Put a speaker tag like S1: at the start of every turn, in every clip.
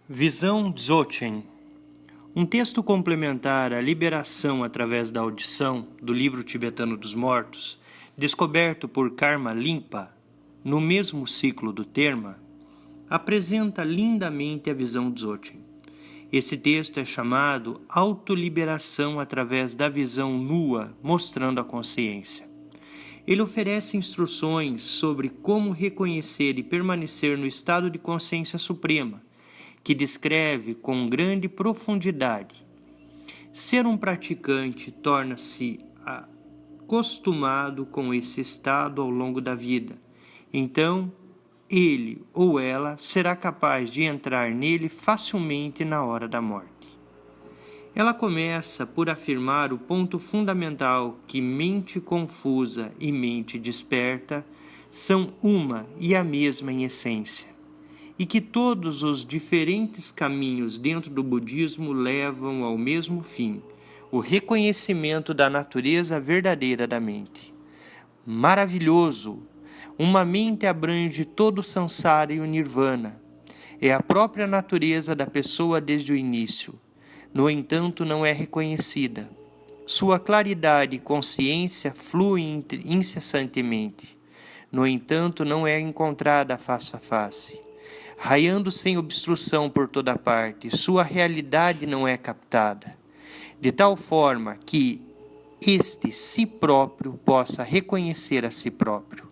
S1: Visão Dzogchen. Um texto complementar à liberação através da audição do livro tibetano dos mortos, descoberto por Karma Limpa, no mesmo ciclo do Terma, apresenta lindamente a visão Dzogchen. Esse texto é chamado Autoliberação através da visão nua, mostrando a consciência. Ele oferece instruções sobre como reconhecer e permanecer no estado de consciência suprema, que descreve com grande profundidade. Ser um praticante torna-se acostumado com esse estado ao longo da vida. Então, ele ou ela será capaz de entrar nele facilmente na hora da morte. Ela começa por afirmar o ponto fundamental que mente confusa e mente desperta são uma e a mesma em essência, e que todos os diferentes caminhos dentro do budismo levam ao mesmo fim, o reconhecimento da natureza verdadeira da mente. Maravilhoso! Uma mente abrange todo o samsara e o nirvana. É a própria natureza da pessoa desde o início. No entanto, não é reconhecida. Sua claridade e consciência fluem incessantemente. No entanto, não é encontrada face a face. Raiando sem obstrução por toda parte, sua realidade não é captada, de tal forma que este si próprio possa reconhecer a si próprio.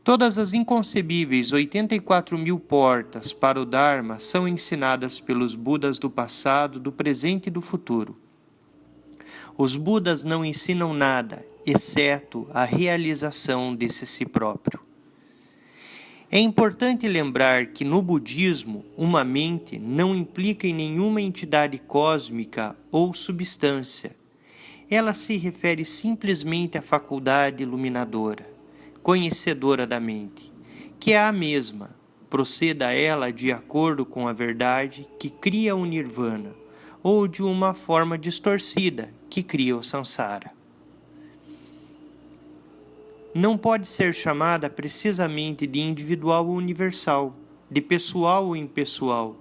S1: Todas as inconcebíveis 84.000 portas para o Dharma são ensinadas pelos Budas do passado, do presente e do futuro. Os Budas não ensinam nada, exceto a realização desse si próprio. É importante lembrar que no budismo, uma mente não implica em nenhuma entidade cósmica ou substância. Ela se refere simplesmente à faculdade iluminadora, conhecedora da mente, que é a mesma, proceda ela de acordo com a verdade que cria o nirvana, ou de uma forma distorcida que cria o samsara. Não pode ser chamada precisamente de individual ou universal, de pessoal ou impessoal,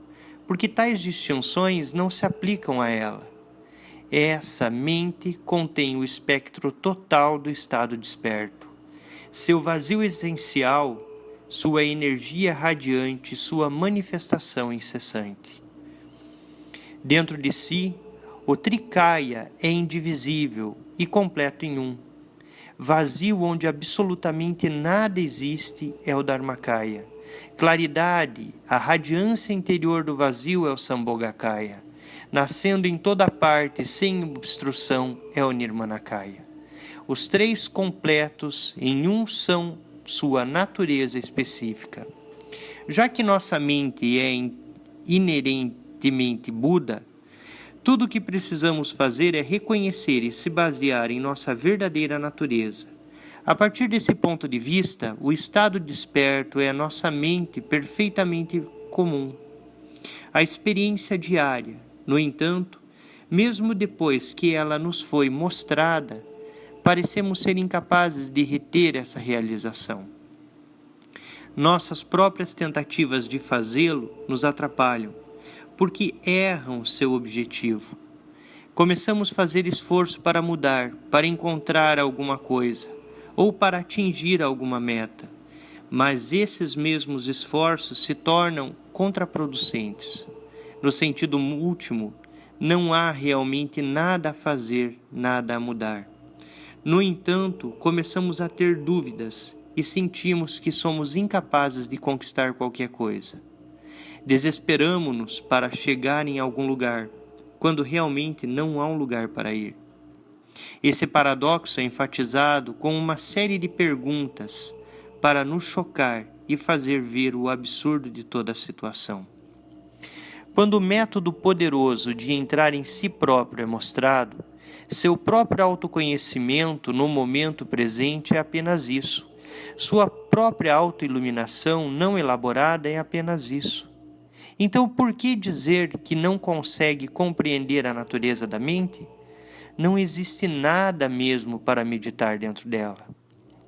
S1: porque tais distinções não se aplicam a ela. Essa mente contém o espectro total do estado desperto. Seu vazio essencial, sua energia radiante, sua manifestação incessante. Dentro de si, o Trikaya é indivisível e completo em um. Vazio onde absolutamente nada existe é o Dharmakaya. Claridade, a radiância interior do vazio é o Sambhogakaya. Nascendo em toda parte, sem obstrução, é o Nirmanakaya. Os três completos em um são sua natureza específica. Já que nossa mente é inerentemente Buda, tudo o que precisamos fazer é reconhecer e se basear em nossa verdadeira natureza. A partir desse ponto de vista, o estado desperto é a nossa mente perfeitamente comum. A experiência diária, no entanto, mesmo depois que ela nos foi mostrada, parecemos ser incapazes de reter essa realização. Nossas próprias tentativas de fazê-lo nos atrapalham, porque erram seu objetivo. Começamos a fazer esforço para mudar, para encontrar alguma coisa, ou para atingir alguma meta, mas esses mesmos esforços se tornam contraproducentes. No sentido último, não há realmente nada a fazer, nada a mudar. No entanto, começamos a ter dúvidas e sentimos que somos incapazes de conquistar qualquer coisa. Desesperamo-nos para chegar em algum lugar, quando realmente não há um lugar para ir. Esse paradoxo é enfatizado com uma série de perguntas para nos chocar e fazer ver o absurdo de toda a situação. Quando o método poderoso de entrar em si próprio é mostrado, seu próprio autoconhecimento no momento presente é apenas isso. Sua própria autoiluminação não elaborada é apenas isso. Então, por que dizer que não consegue compreender a natureza da mente? Não existe nada mesmo para meditar dentro dela.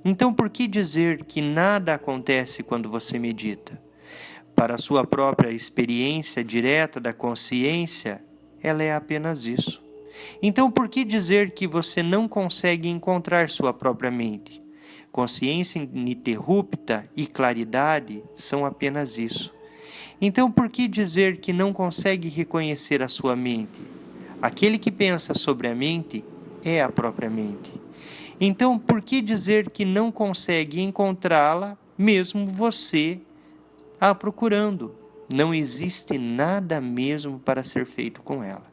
S1: Então, por que dizer que nada acontece quando você medita? para a sua própria experiência direta da consciência, ela é apenas isso. Então, por que dizer que você não consegue encontrar sua própria mente? Consciência ininterrupta e claridade são apenas isso. Então, por que dizer que não consegue reconhecer a sua mente? Aquele que pensa sobre a mente é a própria mente. Então, por que dizer que não consegue encontrá-la, mesmo você a procurando? Não existe nada mesmo para ser feito com ela.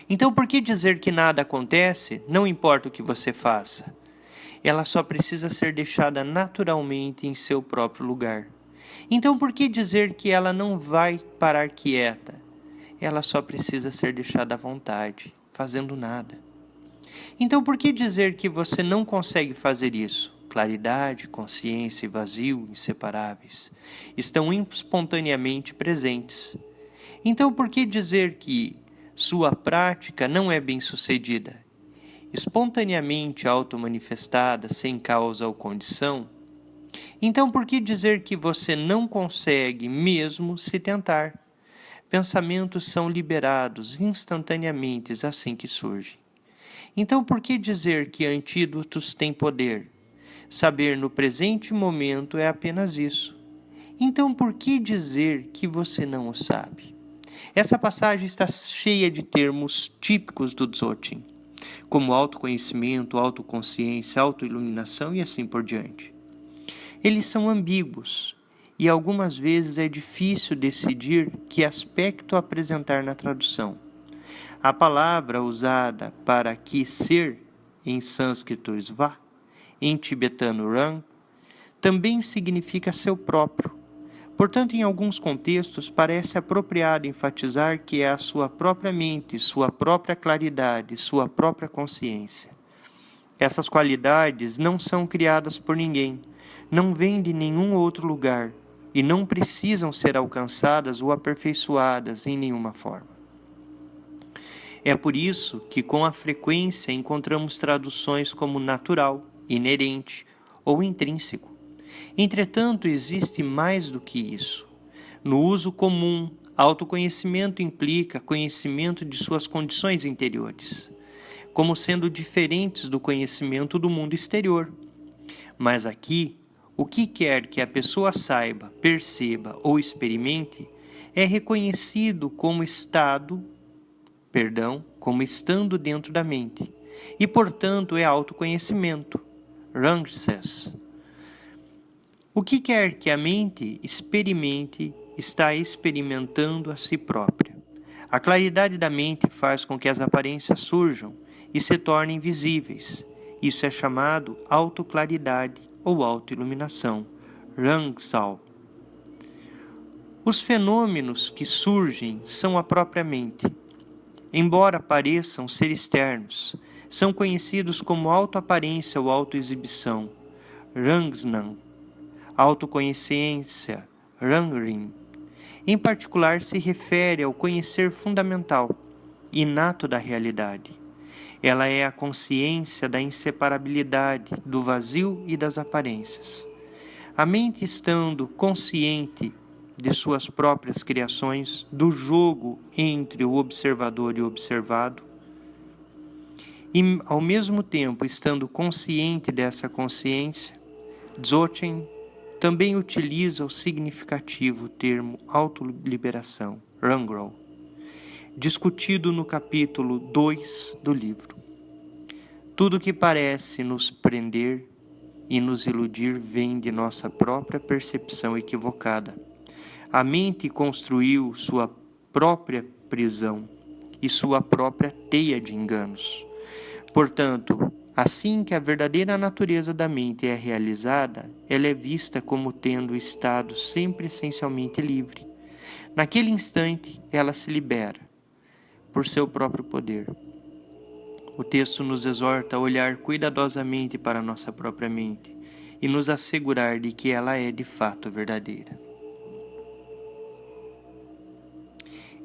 S1: Então, por que dizer que nada acontece, não importa o que você faça? Ela só precisa ser deixada naturalmente em seu próprio lugar. Então, por que dizer que ela não vai parar quieta? Ela só precisa ser deixada à vontade, fazendo nada. Então, por que dizer que você não consegue fazer isso? Claridade, consciência e vazio, inseparáveis, estão espontaneamente presentes. Então, por que dizer que sua prática não é bem-sucedida? Espontaneamente auto-manifestada, sem causa ou condição? Então, por que dizer que você não consegue mesmo se tentar? Pensamentos são liberados instantaneamente assim que surgem. Então, por que dizer que antídotos têm poder? Saber no presente momento é apenas isso. Então, por que dizer que você não o sabe? Essa passagem está cheia de termos típicos do Dzogchen, como autoconhecimento, autoconsciência, autoiluminação e assim por diante. Eles são ambíguos e algumas vezes é difícil decidir que aspecto apresentar na tradução. A palavra usada para aqui ser, em sânscrito sva, em tibetano rang, também significa seu próprio. Portanto, em alguns contextos, parece apropriado enfatizar que é a sua própria mente, sua própria claridade, sua própria consciência. Essas qualidades não são criadas por ninguém, não vêm de nenhum outro lugar e não precisam ser alcançadas ou aperfeiçoadas em nenhuma forma. É por isso que, com a frequência, encontramos traduções como natural, inerente ou intrínseco. Entretanto, existe mais do que isso. No uso comum, autoconhecimento implica conhecimento de suas condições interiores, como sendo diferentes do conhecimento do mundo exterior. Mas aqui, o que quer que a pessoa saiba, perceba ou experimente é reconhecido como como estando dentro da mente, e portanto é autoconhecimento, Rangses. O que quer que a mente experimente está experimentando a si própria. A claridade da mente faz com que as aparências surjam e se tornem visíveis. Isso é chamado autoclaridade ou autoiluminação, Rangsal. Os fenômenos que surgem são a própria mente. Embora pareçam ser externos, são conhecidos como autoaparência ou autoexibição, Rangsnan. Autoconsciência, Rangrin, em particular se refere ao conhecer fundamental, inato da realidade. Ela é a consciência da inseparabilidade, do vazio e das aparências. A mente estando consciente de suas próprias criações, do jogo entre o observador e o observado, e ao mesmo tempo estando consciente dessa consciência, Dzogchen também utiliza o significativo termo autoliberação, Rangro, discutido no capítulo 2 do livro. Tudo que parece nos prender e nos iludir vem de nossa própria percepção equivocada. A mente construiu sua própria prisão e sua própria teia de enganos. Portanto, assim que a verdadeira natureza da mente é realizada, ela é vista como tendo o estado sempre essencialmente livre. Naquele instante, ela se libera, por seu próprio poder. O texto nos exorta a olhar cuidadosamente para nossa própria mente e nos assegurar de que ela é de fato verdadeira.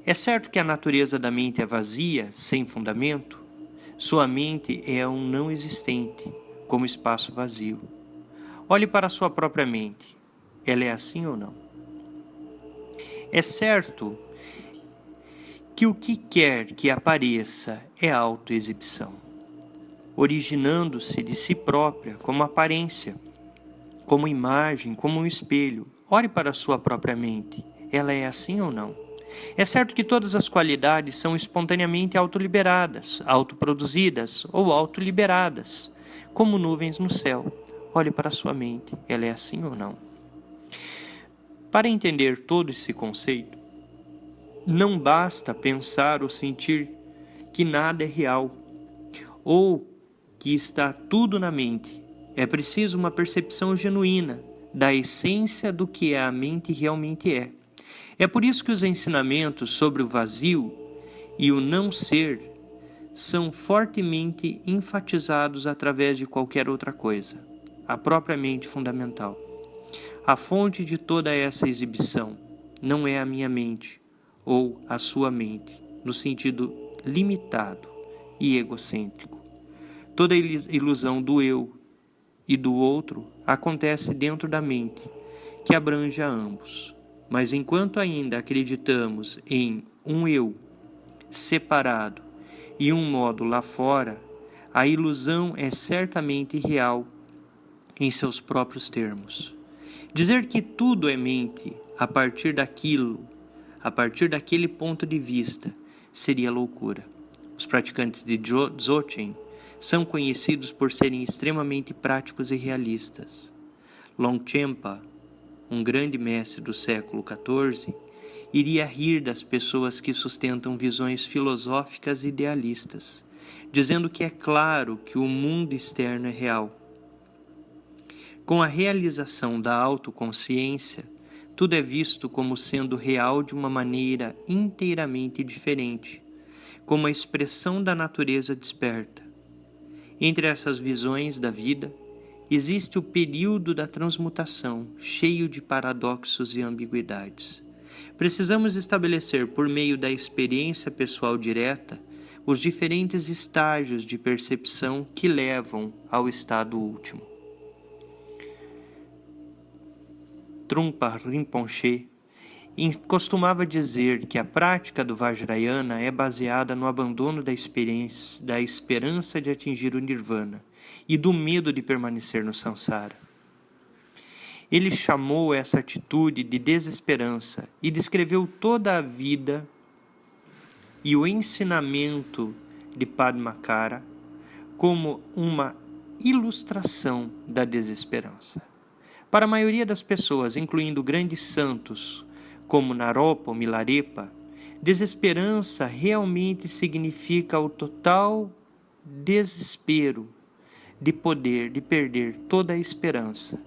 S1: É certo que a natureza da mente é vazia, sem fundamento. Sua mente é um não existente, como espaço vazio. Olhe para a sua própria mente. Ela é assim ou não? É certo que o que quer que apareça é autoexibição, originando-se de si própria como aparência, como imagem, como um espelho. Olhe para a sua própria mente. Ela é assim ou não? É certo que todas as qualidades são espontaneamente autoliberadas, autoproduzidas ou autoliberadas, como nuvens no céu. Olhe para a sua mente. Ela é assim ou não? Para entender todo esse conceito, não basta pensar ou sentir que nada é real ou que está tudo na mente. É preciso uma percepção genuína da essência do que a mente realmente é. É por isso que os ensinamentos sobre o vazio e o não ser são fortemente enfatizados através de qualquer outra coisa, a própria mente fundamental. A fonte de toda essa exibição não é a minha mente ou a sua mente, no sentido limitado e egocêntrico. Toda ilusão do eu e do outro acontece dentro da mente, que abrange a ambos. Mas enquanto ainda acreditamos em um eu separado e um modo lá fora, a ilusão é certamente real em seus próprios termos. Dizer que tudo é mente a partir daquele ponto de vista, seria loucura. Os praticantes de Dzogchen são conhecidos por serem extremamente práticos e realistas. Longchenpa, um grande mestre do século XIV, iria rir das pessoas que sustentam visões filosóficas e idealistas, dizendo que é claro que o mundo externo é real. Com a realização da autoconsciência, tudo é visto como sendo real de uma maneira inteiramente diferente, como a expressão da natureza desperta. Entre essas visões da vida, existe o período da transmutação, cheio de paradoxos e ambiguidades. Precisamos estabelecer, por meio da experiência pessoal direta, os diferentes estágios de percepção que levam ao estado último. Trungpa Rinpoche costumava dizer que a prática do Vajrayana é baseada no abandono da esperança de atingir o Nirvana e do medo de permanecer no Samsara. Ele chamou essa atitude de desesperança e descreveu toda a vida e o ensinamento de Padmakara como uma ilustração da desesperança. Para a maioria das pessoas, incluindo grandes santos como Naropa ou Milarepa, desesperança realmente significa o total desespero de perder toda a esperança,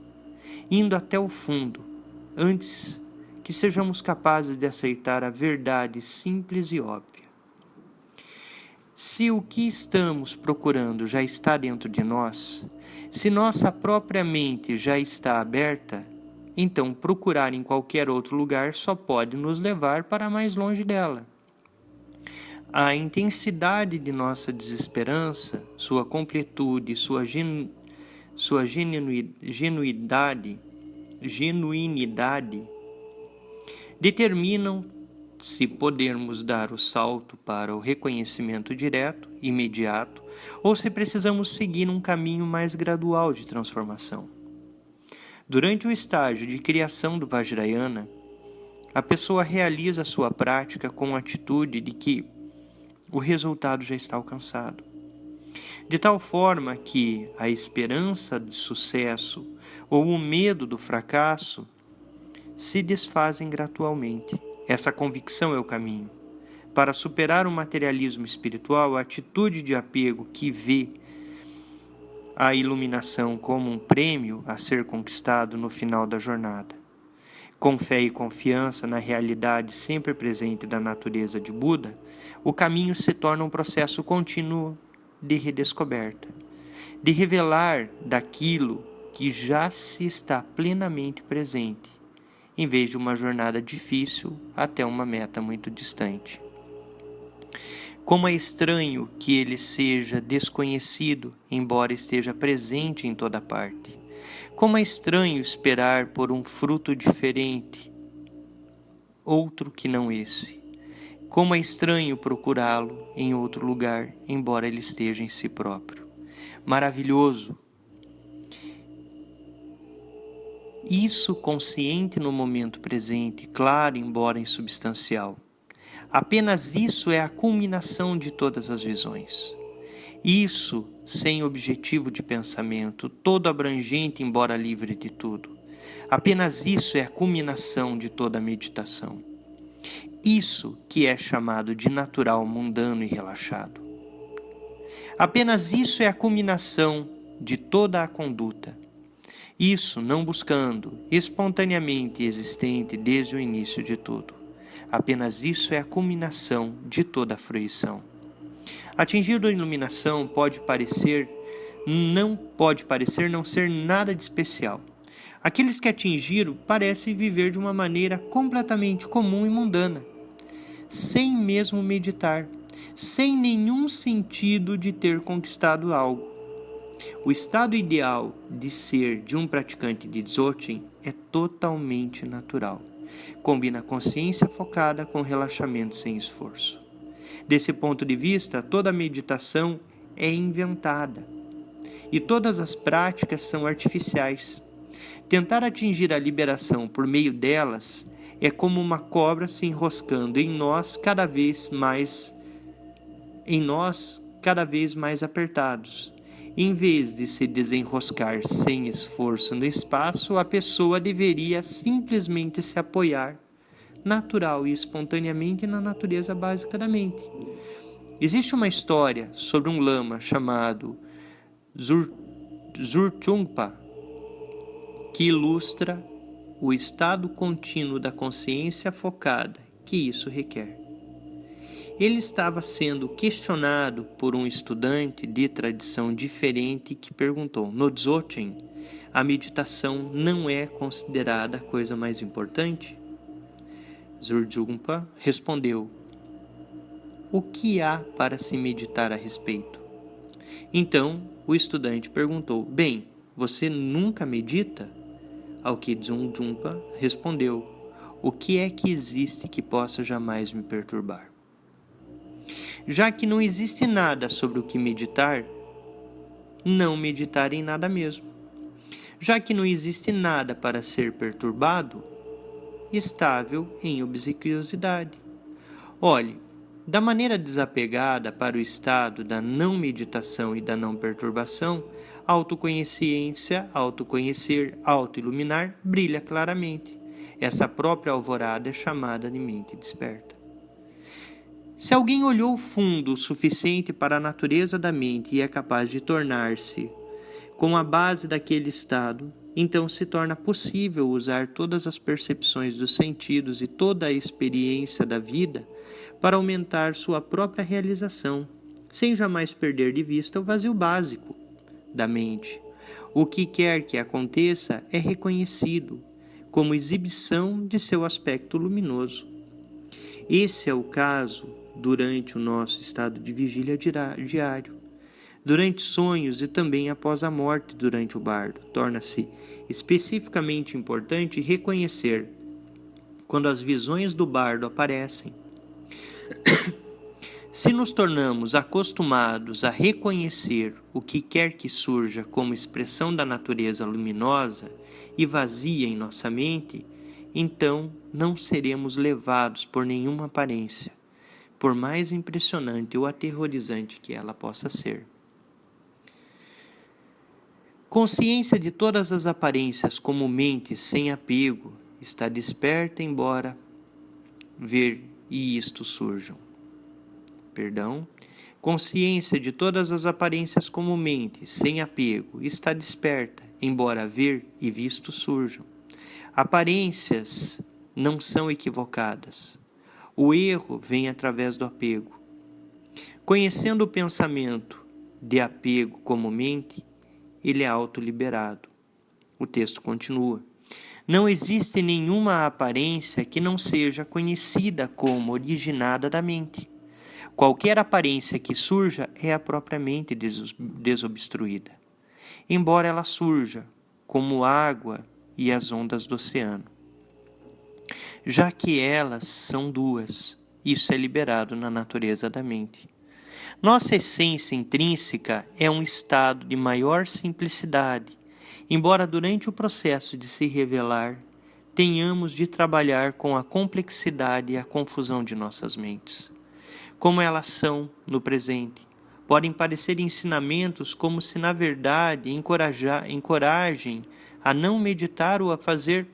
S1: indo até o fundo, antes que sejamos capazes de aceitar a verdade simples e óbvia. Se o que estamos procurando já está dentro de nós, se nossa própria mente já está aberta, então procurar em qualquer outro lugar só pode nos levar para mais longe dela. A intensidade de nossa desesperança, sua completude, sua genuinidade, determinam se podermos dar o salto para o reconhecimento direto, imediato, ou se precisamos seguir um caminho mais gradual de transformação. Durante o estágio de criação do Vajrayana, a pessoa realiza a sua prática com a atitude de que o resultado já está alcançado. De tal forma que a esperança de sucesso ou o medo do fracasso se desfazem gradualmente. Essa convicção é o caminho. Para superar o materialismo espiritual, a atitude de apego que vê a iluminação como um prêmio a ser conquistado no final da jornada. Com fé e confiança na realidade sempre presente da natureza de Buda, o caminho se torna um processo contínuo de redescoberta, de revelar daquilo que já se está plenamente presente, em vez de uma jornada difícil até uma meta muito distante. Como é estranho que ele seja desconhecido, embora esteja presente em toda parte. Como é estranho esperar por um fruto diferente outro que não esse. Como é estranho procurá-lo em outro lugar, embora ele esteja em si próprio. Maravilhoso! Isso consciente no momento presente, claro, embora insubstancial. Apenas isso é a culminação de todas as visões. Isso, sem objetivo de pensamento, todo abrangente, embora livre de tudo. Apenas isso é a culminação de toda a meditação. Isso que é chamado de natural, mundano e relaxado. Apenas isso é a culminação de toda a conduta. Isso não buscando, espontaneamente existente desde o início de tudo. Apenas isso é a culminação de toda a fruição. Atingir a iluminação pode parecer não ser nada de especial. Aqueles que atingiram parecem viver de uma maneira completamente comum e mundana, sem mesmo meditar, sem nenhum sentido de ter conquistado algo. O estado ideal de ser de um praticante de Dzogchen é totalmente natural. Combina a consciência focada com relaxamento sem esforço. Desse ponto de vista, toda meditação é inventada e todas as práticas são artificiais. Tentar atingir a liberação por meio delas é como uma cobra se enroscando em nós cada vez mais apertados. Em vez de se desenroscar sem esforço no espaço, a pessoa deveria simplesmente se apoiar natural e espontaneamente na natureza básica da mente. Existe uma história sobre um lama chamado Zurchungpa que ilustra o estado contínuo da consciência focada que isso requer. Ele estava sendo questionado por um estudante de tradição diferente que perguntou: no Dzogchen, a meditação não é considerada a coisa mais importante? Zurchungpa respondeu: o que há para se meditar a respeito? Então o estudante perguntou: bem, você nunca medita? Ao que Zurchungpa respondeu: o que é que existe que possa jamais me perturbar? Já que não existe nada sobre o que meditar, não meditar em nada mesmo. Já que não existe nada para ser perturbado, estável em obsequiosidade. Olhe, da maneira desapegada para o estado da não meditação e da não perturbação, autoconsciência, autoconhecer, autoiluminar brilha claramente. Essa própria alvorada é chamada de mente desperta. Se alguém olhou fundo o suficiente para a natureza da mente e é capaz de tornar-se com a base daquele estado, então se torna possível usar todas as percepções dos sentidos e toda a experiência da vida para aumentar sua própria realização, sem jamais perder de vista o vazio básico da mente. O que quer que aconteça é reconhecido como exibição de seu aspecto luminoso. Esse é o caso durante o nosso estado de vigília diário, durante sonhos e também após a morte durante o bardo. Torna-se especificamente importante reconhecer quando as visões do bardo aparecem. Se nos tornamos acostumados a reconhecer o que quer que surja como expressão da natureza luminosa e vazia em nossa mente, então não seremos levados por nenhuma aparência, por mais impressionante ou aterrorizante que ela possa ser. Consciência de todas as aparências como mente sem apego está desperta embora ver e isto surjam. Consciência de todas as aparências como mente sem apego está desperta embora ver e visto surjam. Aparências não são equivocadas. O erro vem através do apego. Conhecendo o pensamento de apego como mente, ele é autoliberado. O texto continua. Não existe nenhuma aparência que não seja conhecida como originada da mente. Qualquer aparência que surja é a própria mente desobstruída, embora ela surja como água e as ondas do oceano. já que elas são duas. Isso é liberado na natureza da mente. Nossa essência intrínseca é um estado de maior simplicidade, embora durante o processo de se revelar, tenhamos de trabalhar com a complexidade e a confusão de nossas mentes. Como elas são no presente, podem parecer ensinamentos como se na verdade encorajem a não meditar ou a fazer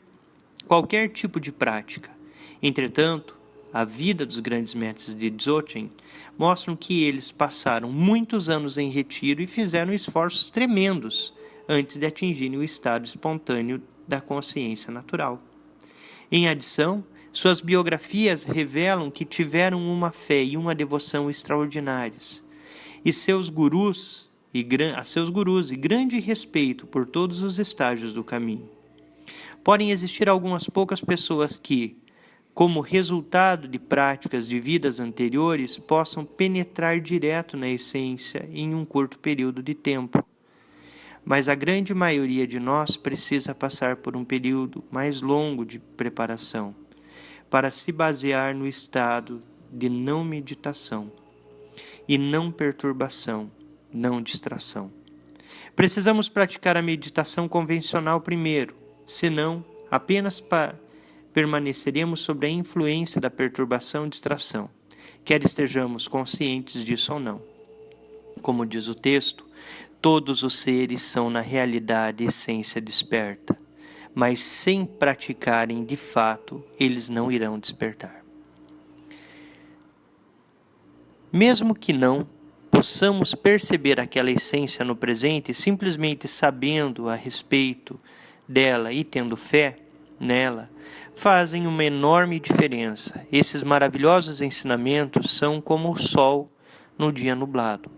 S1: qualquer tipo de prática. Entretanto, a vida dos grandes mestres de Dzogchen mostram que eles passaram muitos anos em retiro e fizeram esforços tremendos antes de atingirem o estado espontâneo da consciência natural. Em adição, suas biografias revelam que tiveram uma fé e uma devoção extraordinárias, e a seus gurus e grande respeito por todos os estágios do caminho. Podem existir algumas poucas pessoas que, como resultado de práticas de vidas anteriores, possam penetrar direto na essência em um curto período de tempo. Mas a grande maioria de nós precisa passar por um período mais longo de preparação, para se basear no estado de não meditação e não perturbação, não distração. Precisamos praticar a meditação convencional primeiro, senão apenas permaneceremos sob a influência da perturbação e distração, quer estejamos conscientes disso ou não. Como diz o texto, todos os seres são na realidade essência desperta, mas sem praticarem de fato, eles não irão despertar. Mesmo que não possamos perceber aquela essência no presente, simplesmente sabendo a respeito dela e tendo fé nela, fazem uma enorme diferença. Esses maravilhosos ensinamentos são como o sol no dia nublado.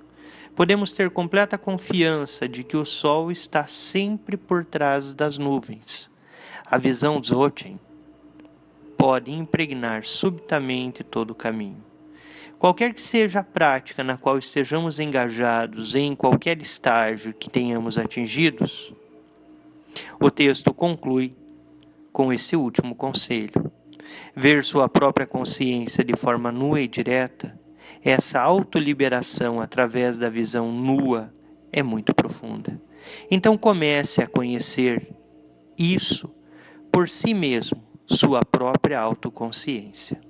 S1: Podemos ter completa confiança de que o sol está sempre por trás das nuvens. A visão Dzogchen pode impregnar subitamente todo o caminho. Qualquer que seja a prática na qual estejamos engajados em qualquer estágio que tenhamos atingidos, o texto conclui com esse último conselho. Ver sua própria consciência de forma nua e direta, essa autoliberação através da visão nua é muito profunda. Então comece a conhecer isso por si mesmo, sua própria autoconsciência.